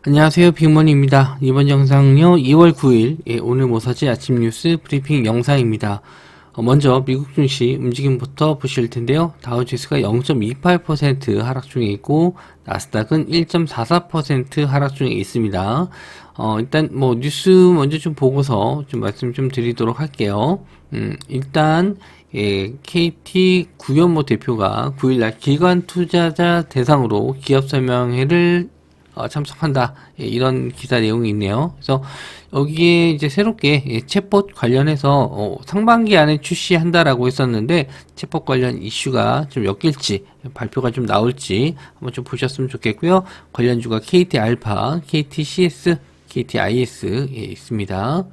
안녕하세요, 빅머니입니다. 이번 영상은요, 2월 9일 오늘 모사지 아침 뉴스 브리핑 영상입니다. 먼저 미국 증시 움직임부터 보실 텐데요. 다우지수가 0.28% 하락 중에 있고 나스닥은 1.44% 하락 중에 있습니다. 일단 뭐 뉴스 먼저 좀 보고서 좀 말씀 좀 드리도록 할게요. 일단 KT 구현모 대표가 9일날 기관 투자자 대상으로 기업 설명회를 참석한다. 이런 기사 내용이 있네요. 그래서 여기에 이제 새롭게 챗봇 관련해서 상반기 안에 출시한다라고 했었는데 챗봇 관련 이슈가 좀 엮일지 발표가 좀 나올지 한번 좀 보셨으면 좋겠고요. 관련주가 KT 알파, KT CS, KT IS 있습니다.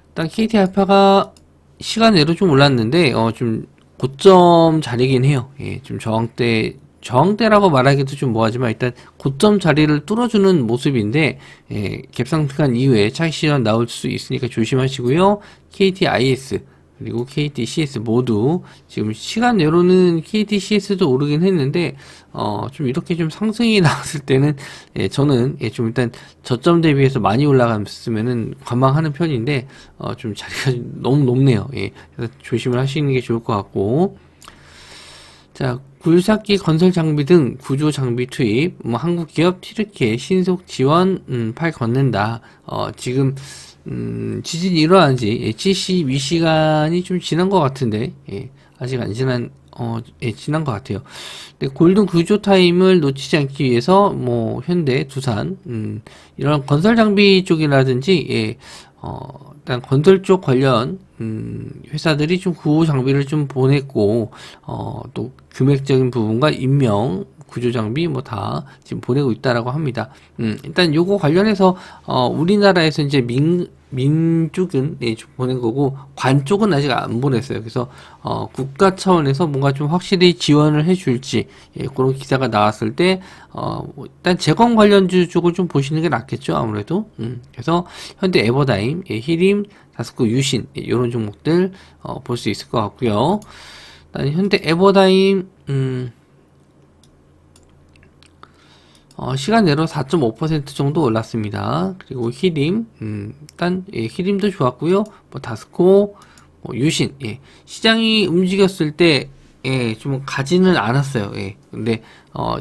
일단 KT 알파가 시간외로 좀 올랐는데 좀 고점 자리긴 해요. 좀 저항대라고 말하기도 좀 뭐하지만 일단 고점 자리를 뚫어주는 모습인데 갭상승한 이후에 차익 실현 나올 수 있으니까 조심하시고요. KTIS 그리고 KTCS 모두 지금 시간외로는 KTCS도 오르긴 했는데 좀 이렇게 좀 상승이 나왔을 때는 저는 좀 일단 저점 대비해서 많이 올라갔으면은 관망하는 편인데 좀 자리가 너무 높네요. 그래서 조심을 하시는 게 좋을 것 같고, 자, 굴삭기 건설 장비 등 구조 장비 투입, 한국 기업 튀르키예 신속 지원, 팔 건넨다. 지금, 지진이 일어난 지 72시간이 좀 지난 것 같은데, 아직 안 지난, 지난 것 같아요. 근데 골든 구조 타임을 놓치지 않기 위해서, 현대, 두산, 이런 건설 장비 쪽이라든지, 일단 건설 쪽 관련 회사들이 좀 구호 장비를 좀 보냈고 또 금액적인 부분과 인명 구조 장비 다 지금 보내고 있다라고 합니다. 일단 요거 관련해서 우리나라에서 이제 민쪽은 좀 보낸 거고 관 쪽은 아직 안 보냈어요. 그래서 국가 차원에서 뭔가 좀 확실히 지원을 해줄지 그런 기사가 나왔을 때 일단 재건 관련주 쪽을 좀 보시는 게 낫겠죠, 아무래도. 그래서 현대 에버다임, 히림, 다스코 유신 이런 종목들 볼 수 있을 것 같고요. 일단 현대 에버다임 시간 내로 4.5% 정도 올랐습니다. 그리고 히림, 일단, 히림도 좋았고요. 다스코, 유신, 시장이 움직였을 때, 좀 가지는 않았어요. 근데,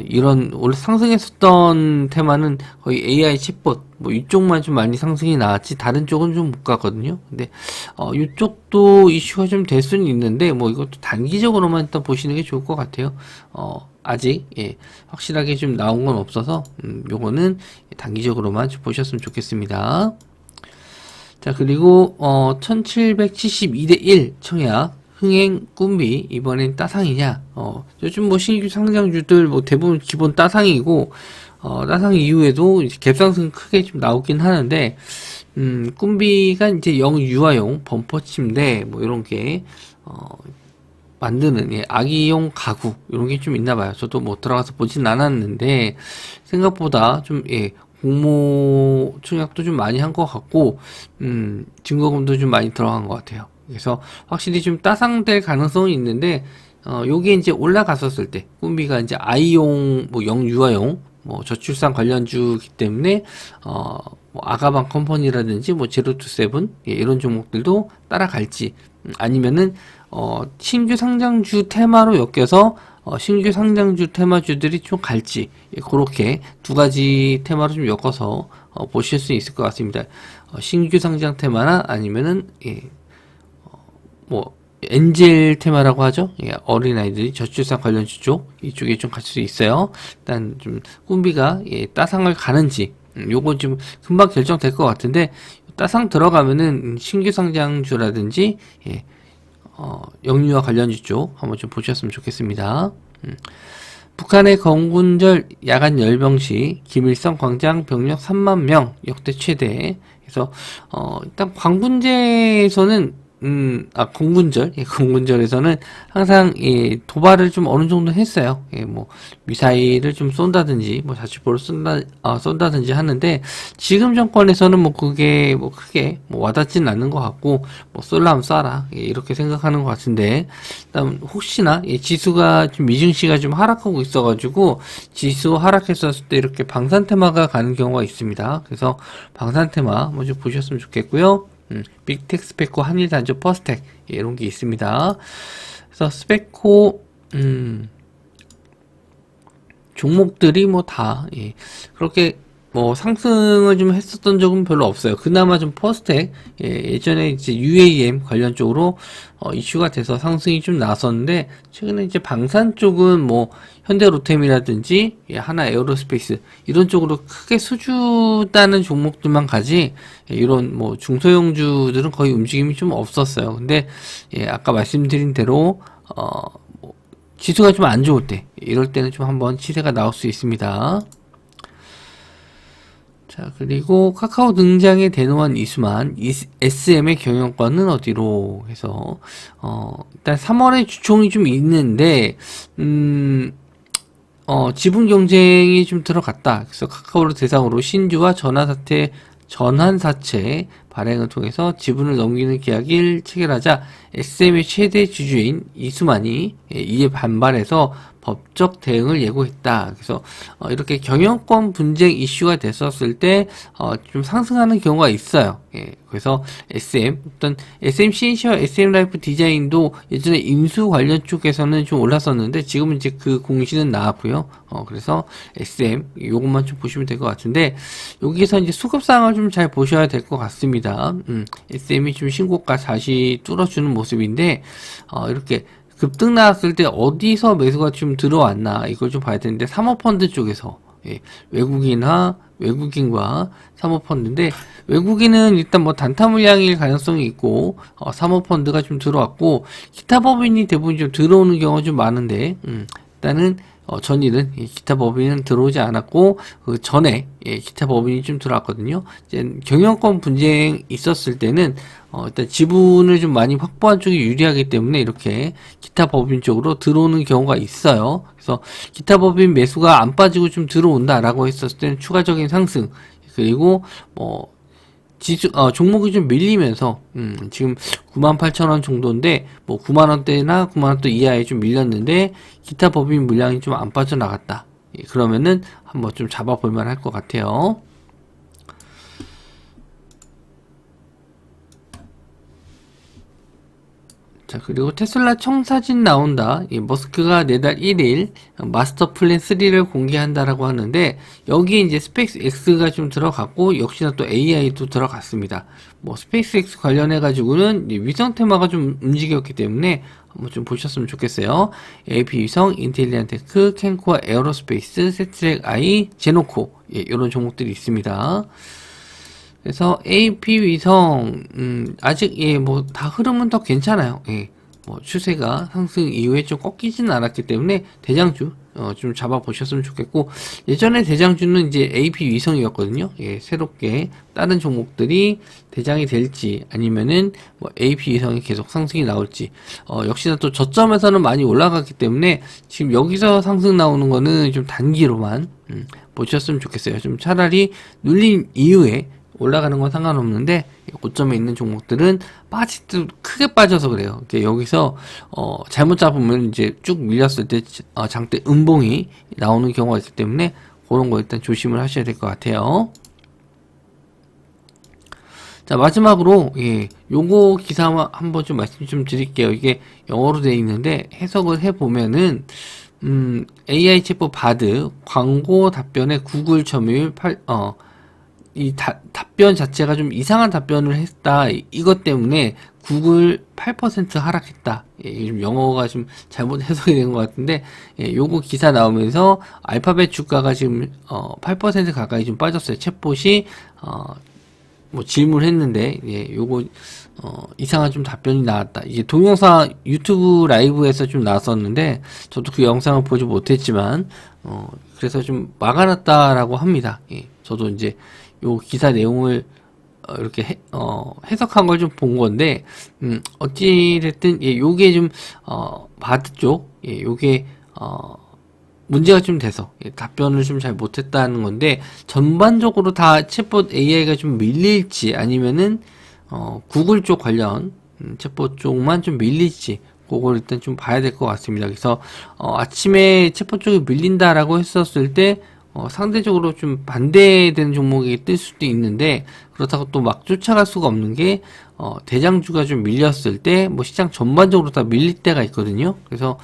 이런, 원래 상승했었던 테마는 거의 AI 챗봇, 이쪽만 좀 많이 상승이 나왔지, 다른 쪽은 좀 못 갔거든요. 근데, 이쪽도 이슈가 좀 될 수는 있는데, 이것도 단기적으로만 일단 보시는 게 좋을 것 같아요. 아직 확실하게 좀 나온 건 없어서 요거는 단기적으로만 좀 보셨으면 좋겠습니다. 자, 그리고 1772대1 청약 흥행 꿈비 이번엔 따상이냐. 요즘 신규 상장주들 대부분 기본 따상이고 따상 이후에도 이제 갭상승 크게 좀 나오긴 하는데 꿈비가 이제 영유아용 범퍼 침대 이런 게 만드는 아기용 가구 이런 게 좀 있나 봐요. 저도 들어가서 보진 않았는데 생각보다 좀 공모 청약도 좀 많이 한 것 같고 증거금도 좀 많이 들어간 것 같아요. 그래서 확실히 좀 따상될 가능성이 있는데 요게 이제 올라갔었을 때 꿈비가 이제 아이용 영유아용 저출산 관련주기 때문에 아가방 컴퍼니라든지 제로투세븐 이런 종목들도 따라갈지 아니면은 신규 상장주 테마로 엮여서 신규 상장주 테마주들이 좀 갈지 그렇게 두 가지 테마로 좀 엮어서 보실 수 있을 것 같습니다. 신규 상장 테마나 아니면은 엔젤 테마라고 하죠. 어린아이들이 저출산 관련주 쪽 이쪽에 좀 갈 수 있어요. 일단 좀 꿈비가 따상을 가는지 요거 좀 금방 결정될 것 같은데 따상 들어가면은 신규 상장주라든지 영유아 관련주 쪽 한번 좀 보셨으면 좋겠습니다. 북한의 건군절 야간 열병시 김일성 광장 병력 3만 명 역대 최대. 그래서 일단 광군제에서는 공군절, 공군절에서는 항상, 도발을 좀 어느 정도 했어요. 뭐, 미사일을 좀 쏜다든지, 뭐, 자주포를 쏜다든지 하는데, 지금 정권에서는 뭐, 그게 뭐, 크게, 뭐, 와닿지는 않는 것 같고, 뭐, 쏠라면 쏴라. 이렇게 생각하는 것 같은데, 그다음, 혹시나, 지수가 좀, 미증시가 좀 하락하고 있어가지고, 지수 하락했었을 때 이렇게 방산 테마가 가는 경우가 있습니다. 그래서, 방산 테마 먼저 보셨으면 좋겠고요. 빅텍, 스페코, 한일단조, 퍼스텍 이런 게 있습니다. 그래서 스페코 종목들이 뭐 다 그렇게 뭐 상승을 좀 했었던 적은 별로 없어요. 그나마 좀 퍼스텍 예전에 이제 UAM 관련 쪽으로 이슈가 돼서 상승이 좀 나왔었는데 최근에 이제 방산 쪽은 뭐 현대로템이라든지 하나 에어로스페이스 이런 쪽으로 크게 수주다는 종목들만 가지 이런 뭐 중소형주들은 거의 움직임이 좀 없었어요. 근데 아까 말씀드린 대로 뭐 지수가 좀 안 좋을 때 이럴 때는 좀 한번 시세가 나올 수 있습니다. 자, 그리고 카카오 등장에 대노한 이수만, SM의 경영권은 어디로 해서, 일단 3월에 주총이 좀 있는데, 지분 경쟁이 좀 들어갔다. 그래서 카카오를 대상으로 신주와 전환사채 발행을 통해서 지분을 넘기는 계약을 체결하자 SM의 최대 주주인 이수만이 이에 반발해서 법적 대응을 예고했다. 그래서 이렇게 경영권 분쟁 이슈가 됐었을 때 좀 상승하는 경우가 있어요. 그래서 어떤 SMCNC와 SM라이프 디자인도 예전에 인수 관련 쪽에서는 좀 올랐었는데 지금은 이제 그 공시는 나왔고요. 그래서 요것만 좀 보시면 될 것 같은데 여기서 이제 수급 상황을 좀 잘 보셔야 될 것 같습니다. SM이 좀 신고가 다시 뚫어주는 모습인데 이렇게 급등 나왔을 때 어디서 매수가 좀 들어왔나 이걸 좀 봐야 되는데 사모펀드 쪽에서 외국인과 사모펀드인데 외국인은 일단 뭐 단타 물량일 가능성이 있고 사모펀드가 좀 들어왔고 기타 법인이 대부분 좀 들어오는 경우가 좀 많은데 일단은 전일은 기타 법인은 들어오지 않았고 그 전에 기타 법인이 좀 들어왔거든요. 이제 경영권 분쟁 있었을 때는 일단 지분을 좀 많이 확보한 쪽이 유리하기 때문에 이렇게 기타 법인 쪽으로 들어오는 경우가 있어요. 그래서 기타 법인 매수가 안 빠지고 좀 들어온다라고 했었을 때는 추가적인 상승 그리고 뭐 종목이 좀 밀리면서, 지금 98,000원 정도인데, 뭐 9만원대나 9만원대 이하에 좀 밀렸는데, 기타 법인 물량이 좀 안 빠져나갔다. 그러면은 한번 좀 잡아볼만 할 것 같아요. 자, 그리고 테슬라 청사진 나온다. 머스크가 내달 1일 마스터 플랜 3를 공개한다라고 하는데, 여기에 이제 스페이스 X가 좀 들어갔고, 역시나 또 AI도 들어갔습니다. 뭐, 스페이스 X 관련해가지고는 위성 테마가 좀 움직였기 때문에 한번 좀 보셨으면 좋겠어요. AP 위성, 인텔리안 테크, 캔코아 에어로스페이스, 세트랙 I, 제노코, 이런 종목들이 있습니다. 그래서 AP 위성 아직 뭐 다 흐름은 더 괜찮아요. 뭐 추세가 상승 이후에 좀 꺾이지는 않았기 때문에 대장주 좀 잡아 보셨으면 좋겠고 예전에 대장주는 이제 AP 위성이었거든요. 새롭게 다른 종목들이 대장이 될지 아니면은 뭐 AP 위성이 계속 상승이 나올지 역시나 또 저점에서는 많이 올라갔기 때문에 지금 여기서 상승 나오는 거는 좀 단기로만 보셨으면 좋겠어요. 좀 차라리 눌린 이후에 올라가는 건 상관없는데 고점에 있는 종목들은 크게 빠져서 그래요. 여기서 잘못 잡으면 이제 쭉 밀렸을 때 장대 음봉이 나오는 경우가 있기 때문에 그런 거 일단 조심을 하셔야 될 것 같아요. 자, 마지막으로 요거 기사 한번 좀 말씀 좀 드릴게요. 이게 영어로 되어 있는데 해석을 해보면은 AI 챗봇 바드 광고 답변에 구글 점유율 답변 자체가 좀 이상한 답변을 했다. 이것 때문에 구글 8% 하락했다. 좀 영어가 좀 잘못 해석이 된 것 같은데, 요거 기사 나오면서 알파벳 주가가 지금 8% 가까이 좀 빠졌어요. 챗봇이 뭐 질문했는데, 요거 이상한 좀 답변이 나왔다. 이게 동영상 유튜브 라이브에서 좀 나왔었는데, 저도 그 영상을 보지 못했지만, 그래서 좀 막아놨다라고 합니다. 저도 이제 요 기사 내용을 이렇게 해석한 걸 좀 본 건데, 어찌됐든, 예, 요게 좀, 바드 쪽, 예, 요게, 문제가 좀 돼서, 예, 답변을 좀 잘 못했다는 건데, 전반적으로 다 챗봇 AI가 좀 밀릴지, 아니면은, 구글 쪽 관련, 챗봇 쪽만 좀 밀릴지, 그걸 일단 좀 봐야 될 것 같습니다. 그래서, 아침에 챗봇 쪽이 밀린다라고 했었을 때, 상대적으로 좀 반대되는 종목이 뜰 수도 있는데, 그렇다고 또 막 쫓아갈 수가 없는 게, 대장주가 좀 밀렸을 때, 뭐 시장 전반적으로 다 밀릴 때가 있거든요. 그래서,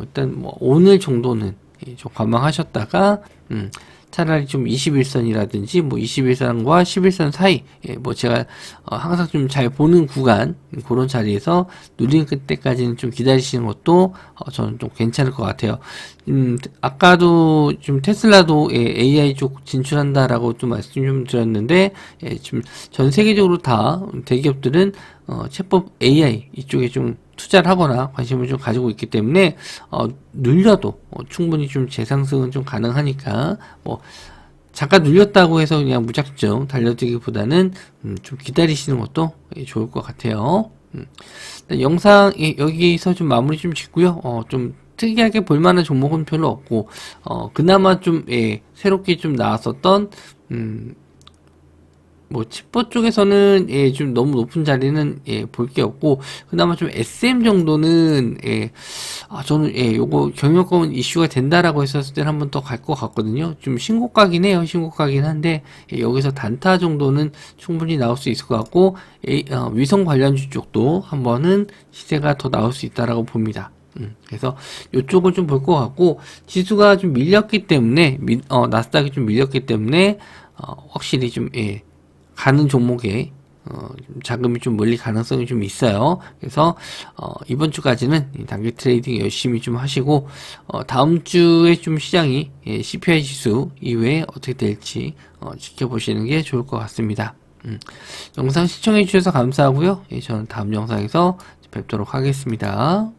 일단 뭐 오늘 정도는 예, 좀 관망하셨다가, 차라리 좀 21선이라든지, 뭐 21선과 11선 사이, 예, 뭐 제가 항상 좀 잘 보는 구간, 그런 자리에서 누린 그때까지는 좀 기다리시는 것도 저는 좀 괜찮을 것 같아요. 아까도 좀 테슬라도 예, AI 쪽 진출한다라고 좀 말씀 좀 드렸는데, 예, 지금 전 세계적으로 다 대기업들은 챗봇 AI 이쪽에 좀 투자를 하거나 관심을 좀 가지고 있기 때문에 눌려도 충분히 좀 재상승은 좀 가능하니까 뭐 잠깐 눌렸다고 해서 그냥 무작정 달려들기보다는 좀 기다리시는 것도 좋을 것 같아요. 영상 여기서 좀 마무리 좀 짓고요. 좀 특이하게 볼만한 종목은 별로 없고 그나마 좀 예, 새롭게 좀 나왔었던 뭐 칩버 쪽에서는 예, 좀 너무 높은 자리는 예, 볼 게 없고 그나마 좀 SM 정도는 예, 저는 예, 요거 경영권 이슈가 된다라고 했었을 때는 한 번 더 갈 것 같거든요. 좀 신고가긴 해요. 신고가긴 한데 예, 여기서 단타 정도는 충분히 나올 수 있을 것 같고 위성 관련주 쪽도 한 번은 시세가 더 나올 수 있다라고 봅니다. 그래서 이쪽을 좀 볼 것 같고 지수가 좀 밀렸기 때문에 나스닥이 좀 밀렸기 때문에 확실히 좀 예, 가는 종목에 좀 자금이 좀 몰릴 가능성이 좀 있어요. 그래서 이번 주까지는 단기 트레이딩 열심히 좀 하시고 다음 주에 좀 시장이 예, CPI 지수 이외에 어떻게 될지 지켜보시는 게 좋을 것 같습니다. 영상 시청해 주셔서 감사하고요. 예, 저는 다음 영상에서 뵙도록 하겠습니다.